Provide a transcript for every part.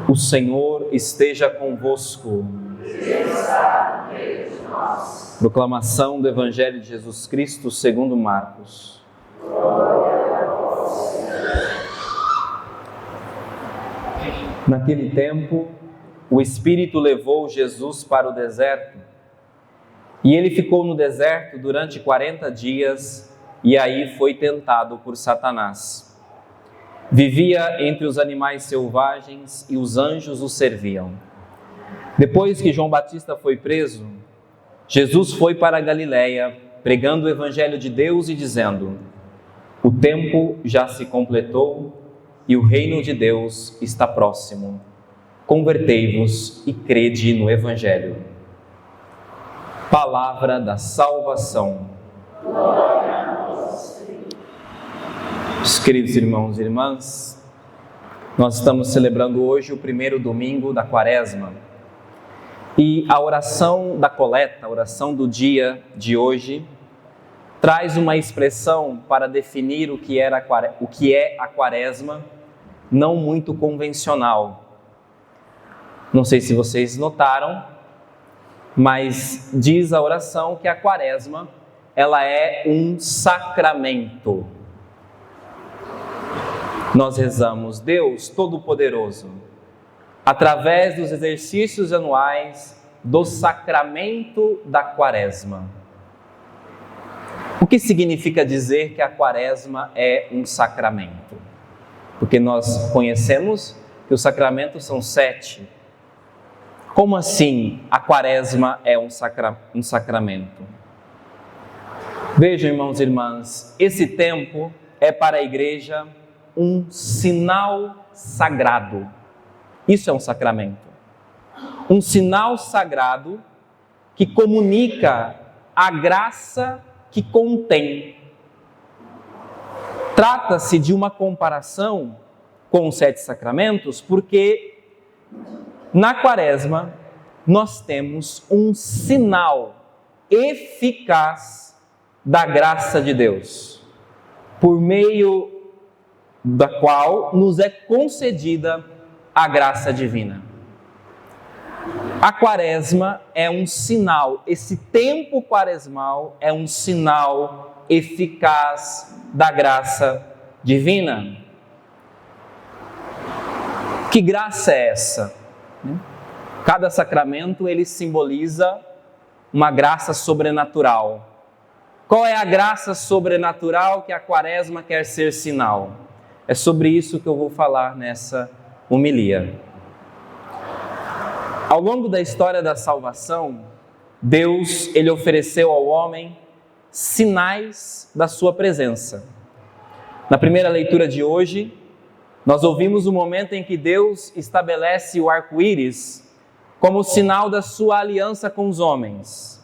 O Senhor esteja convosco. Proclamação do Evangelho de Jesus Cristo segundo Marcos. Naquele tempo, o Espírito levou Jesus para o deserto, e ele ficou no deserto durante 40 dias, e aí foi tentado por Satanás. Vivia entre os animais selvagens e os anjos o serviam. Depois que João Batista foi preso, Jesus foi para a Galiléia, pregando o Evangelho de Deus e dizendo: o tempo já se completou e o reino de Deus está próximo. Convertei-vos e crede no Evangelho. Palavra da salvação. Glória a vós, Senhor. Queridos irmãos e irmãs, nós estamos celebrando hoje o primeiro domingo da Quaresma. E a oração da coleta, a oração do dia de hoje, traz uma expressão para definir o que é a Quaresma, não muito convencional. Não sei se vocês notaram, mas diz a oração que a Quaresma, ela é um sacramento. Nós rezamos: Deus Todo-Poderoso, através dos exercícios anuais do sacramento da Quaresma. O que significa dizer que a Quaresma é um sacramento? Porque nós conhecemos que os sacramentos são 7. Como assim a Quaresma é um sacramento? Vejam, irmãos e irmãs, esse tempo é para a igreja um sinal sagrado. Isso é um sacramento. Um sinal sagrado que comunica a graça que contém. Trata-se de uma comparação com os 7 sacramentos, porque na Quaresma nós temos um sinal eficaz da graça de Deus, por meio da qual nos é concedida a graça divina. A Quaresma é um sinal, esse tempo quaresmal é um sinal eficaz da graça divina. Que graça é essa? Cada sacramento ele simboliza uma graça sobrenatural. Qual é a graça sobrenatural que a Quaresma quer ser sinal? É sobre isso que eu vou falar nessa homilia. Ao longo da história da salvação, Deus ele ofereceu ao homem sinais da sua presença. Na primeira leitura de hoje, nós ouvimos o momento em que Deus estabelece o arco-íris como sinal da sua aliança com os homens,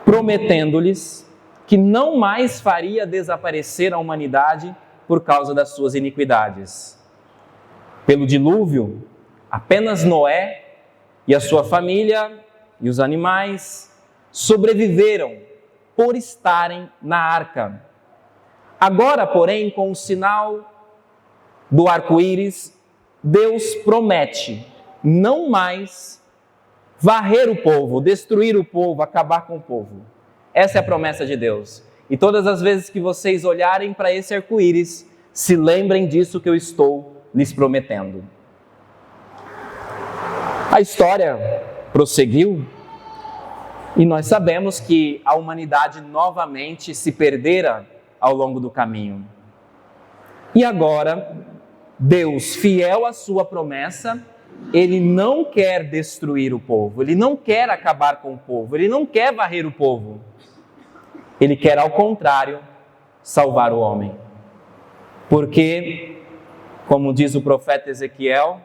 prometendo-lhes que não mais faria desaparecer a humanidade por causa das suas iniquidades. Pelo dilúvio, apenas Noé e a sua família e os animais sobreviveram por estarem na arca. Agora, porém, com o sinal do arco-íris, Deus promete não mais varrer o povo, destruir o povo, acabar com o povo. Essa é a promessa de Deus. E todas as vezes que vocês olharem para esse arco-íris, se lembrem disso que eu estou lhes prometendo. A história prosseguiu e nós sabemos que a humanidade novamente se perdera ao longo do caminho. E agora, Deus, fiel à sua promessa, Ele não quer destruir o povo, Ele não quer acabar com o povo, Ele não quer varrer o povo. Ele quer, ao contrário, salvar o homem. Porque, como diz o profeta Ezequiel,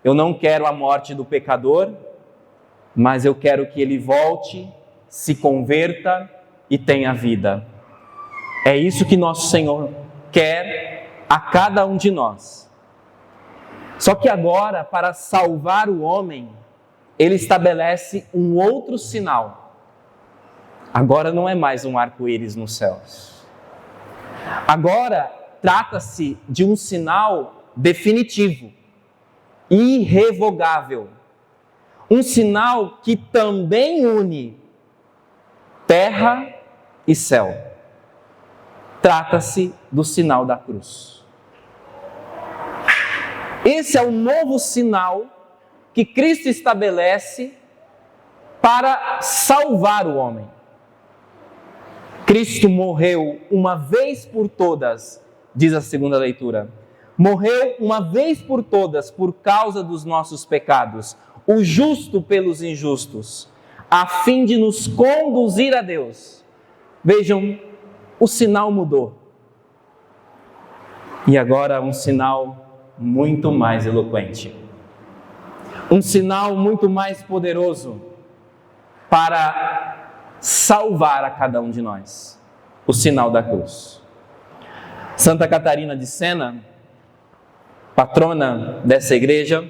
eu não quero a morte do pecador, mas eu quero que ele volte, se converta e tenha vida. É isso que nosso Senhor quer a cada um de nós. Só que agora, para salvar o homem, Ele estabelece um outro sinal. Agora não é mais um arco-íris nos céus. Agora trata-se de um sinal definitivo. irrevogável. Um sinal que também une terra e céu. Trata-se do sinal da cruz. Esse é o novo sinal que Cristo estabelece para salvar o homem. Cristo morreu uma vez por todas, diz a segunda leitura. Morreu uma vez por todas por causa dos nossos pecados, o justo pelos injustos, a fim de nos conduzir a Deus. Vejam, o sinal mudou. E agora um sinal muito mais eloquente. Um sinal muito mais poderoso para salvar a cada um de nós. O sinal da cruz. Santa Catarina de Sena, patrona dessa igreja,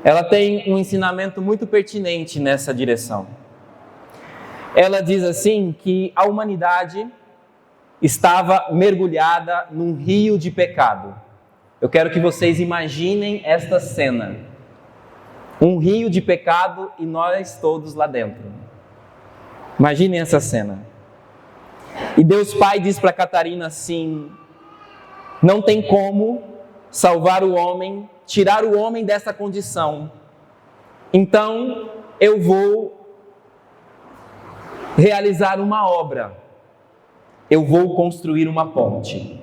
ela tem um ensinamento muito pertinente nessa direção. Ela diz assim que a humanidade estava mergulhada num rio de pecado. Eu quero que vocês imaginem esta cena. Um rio de pecado e nós todos lá dentro. Imaginem essa cena. E Deus Pai diz para Catarina assim: não tem como salvar o homem, tirar o homem dessa condição. Então eu vou realizar uma obra. Eu vou construir uma ponte.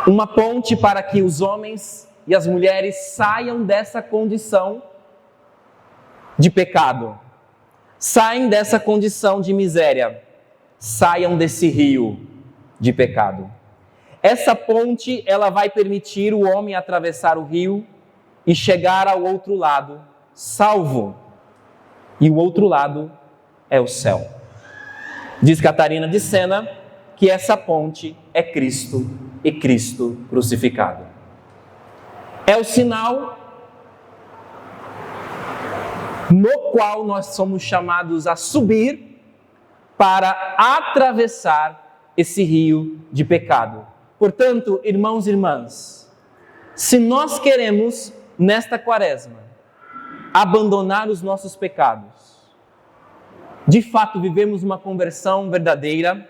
Uma ponte para que os homens e as mulheres saiam dessa condição de pecado. Saiam dessa condição de miséria. Saiam desse rio de pecado. Essa ponte, ela vai permitir o homem atravessar o rio e chegar ao outro lado, salvo. E o outro lado é o céu. Diz Catarina de Sena que essa ponte é Cristo e Cristo crucificado. É o sinal no qual nós somos chamados a subir para atravessar esse rio de pecado. Portanto, irmãos e irmãs, se nós queremos, nesta quaresma, abandonar os nossos pecados, de fato vivemos uma conversão verdadeira,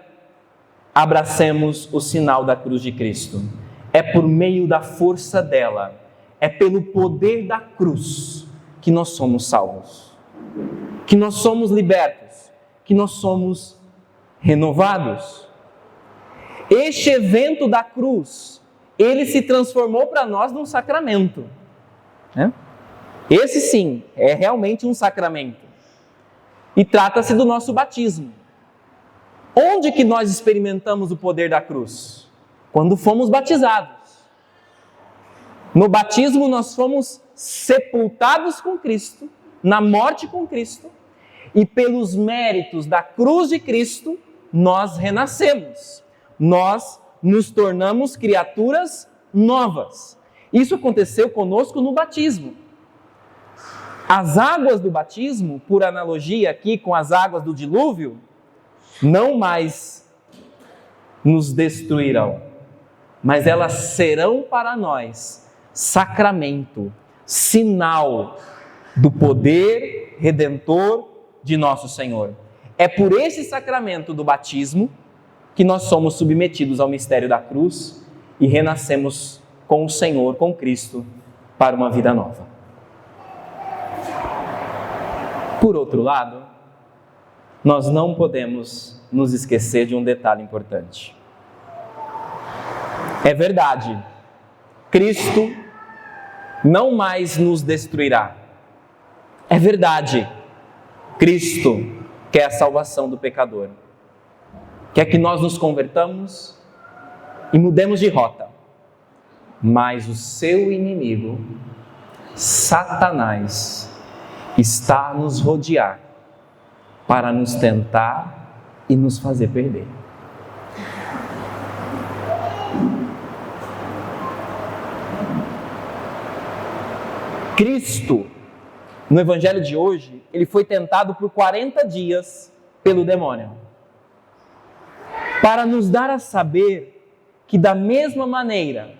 abracemos o sinal da cruz de Cristo. É por meio da força dela, é pelo poder da cruz que nós somos salvos, que nós somos libertos, que nós somos renovados. Este evento da cruz, ele se transformou para nós num sacramento, né? Esse sim, é realmente um sacramento. E trata-se do nosso batismo. Onde que nós experimentamos o poder da cruz? Quando fomos batizados. No batismo nós fomos sepultados com Cristo, na morte com Cristo, e pelos méritos da cruz de Cristo, nós renascemos. Nós nos tornamos criaturas novas. Isso aconteceu conosco no batismo. As águas do batismo, por analogia aqui com as águas do dilúvio, não mais nos destruirão, mas elas serão para nós sacramento, sinal do poder redentor de nosso Senhor. É por esse sacramento do batismo que nós somos submetidos ao mistério da cruz e renascemos com o Senhor, com Cristo, para uma vida nova. Por outro lado, nós não podemos nos esquecer de um detalhe importante. É verdade, Cristo não mais nos destruirá. É verdade, Cristo quer a salvação do pecador. Quer que nós nos convertamos e mudemos de rota. Mas o seu inimigo, Satanás, está a nos rodear para nos tentar e nos fazer perder. Cristo, no Evangelho de hoje, ele foi tentado por 40 dias pelo demônio, para nos dar a saber que da mesma maneira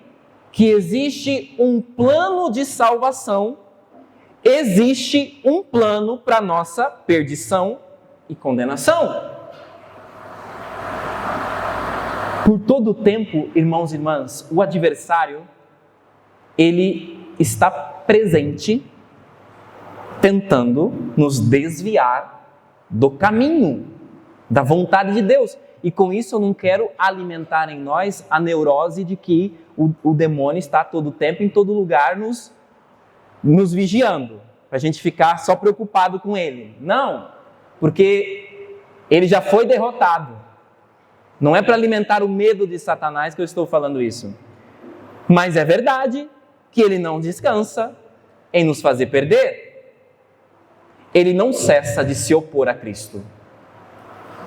que existe um plano de salvação, existe um plano para nossa perdição e condenação. Por todo o tempo, irmãos e irmãs, o adversário, ele está presente, tentando nos desviar do caminho, da vontade de Deus. E com isso eu não quero alimentar em nós a neurose de que o demônio está todo o tempo, em todo lugar, nos vigiando, para a gente ficar só preocupado com ele. Não, porque ele já foi derrotado. Não é para alimentar o medo de Satanás que eu estou falando isso. Mas é verdade que ele não descansa em nos fazer perder. Ele não cessa de se opor a Cristo.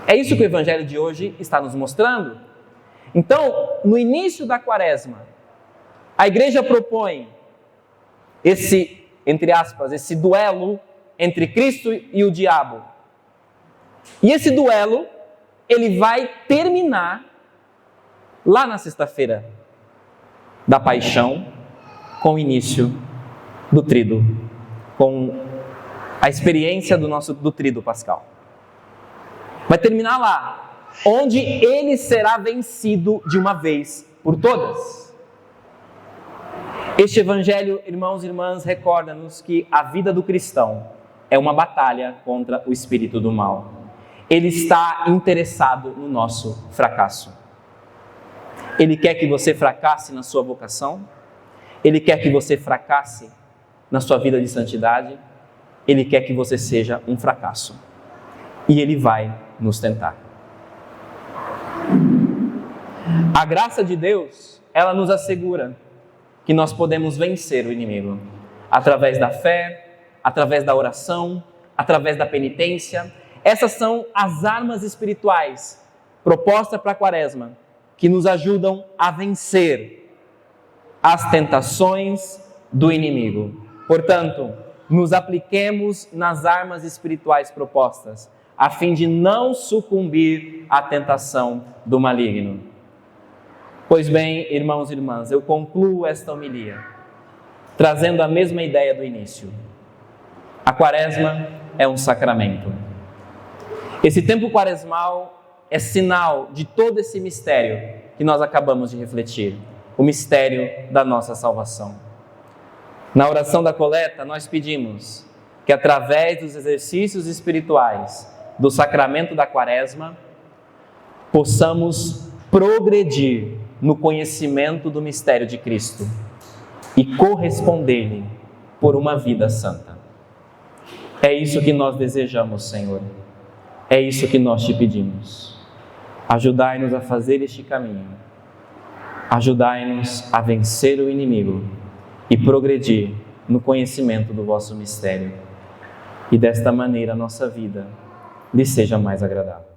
É isso que o Evangelho de hoje está nos mostrando. Então, no início da Quaresma, a igreja propõe esse, entre aspas, esse duelo entre Cristo e o diabo. E esse duelo, ele vai terminar lá na sexta-feira da Paixão, com o início do Tríduo, com a experiência do Tríduo Pascal. Vai terminar lá, onde ele será vencido de uma vez por todas. Este Evangelho, irmãos e irmãs, recorda-nos que a vida do cristão é uma batalha contra o espírito do mal. Ele está interessado no nosso fracasso. Ele quer que você fracasse na sua vocação. Ele quer que você fracasse na sua vida de santidade. Ele quer que você seja um fracasso. E ele vai nos tentar. A graça de Deus, ela nos assegura que nós podemos vencer o inimigo através da fé, através da oração, através da penitência. Essas são as armas espirituais propostas para a Quaresma, que nos ajudam a vencer as tentações do inimigo. Portanto, nos apliquemos nas armas espirituais propostas, a fim de não sucumbir à tentação do maligno. Pois bem, irmãos e irmãs, eu concluo esta homilia trazendo a mesma ideia do início. A Quaresma é um sacramento. Esse tempo quaresmal é sinal de todo esse mistério que nós acabamos de refletir, o mistério da nossa salvação. Na oração da coleta, nós pedimos que através dos exercícios espirituais do sacramento da Quaresma, possamos progredir no conhecimento do mistério de Cristo e corresponder-lhe por uma vida santa. É isso que nós desejamos, Senhor. É isso que nós te pedimos. Ajudai-nos a fazer este caminho. Ajudai-nos a vencer o inimigo e progredir no conhecimento do vosso mistério. E desta maneira a nossa vida lhe seja mais agradável.